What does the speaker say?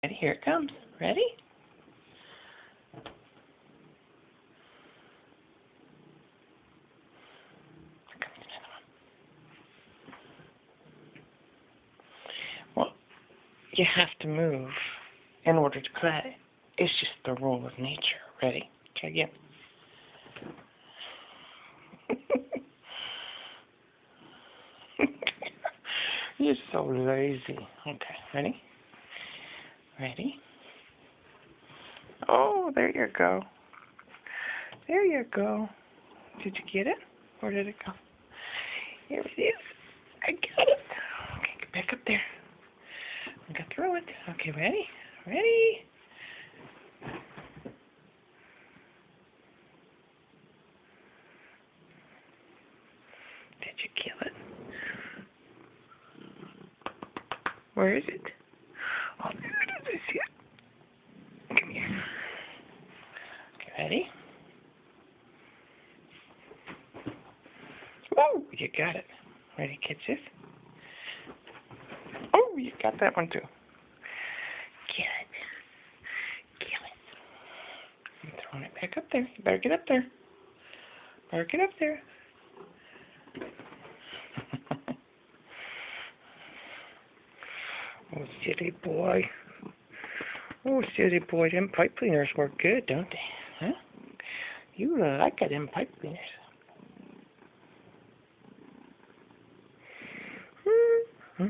Ready? Here it comes. Ready? Here comes another one. Well, you have to move in order to play. It's just the rule of nature. Ready? Try again. You're so lazy. Okay, ready? Ready? Oh, there you go. There you go. Did you get it? Where did it go? Here it is. I got it. Okay, get back up there. I'm going to throw it. Okay, ready? Ready? Did you kill it? Where is it? Oh, there it is. I see it. Come here. Okay, ready? Oh, you got it. Ready, catch this? Oh, you got that one too. Kill it. Kill it. I'm throwing it back up there. You better get up there. Better get up there. Oh, silly boy. Oh, silly boy. Them pipe cleaners work good, don't they? Huh? You like them pipe cleaners. Hmm.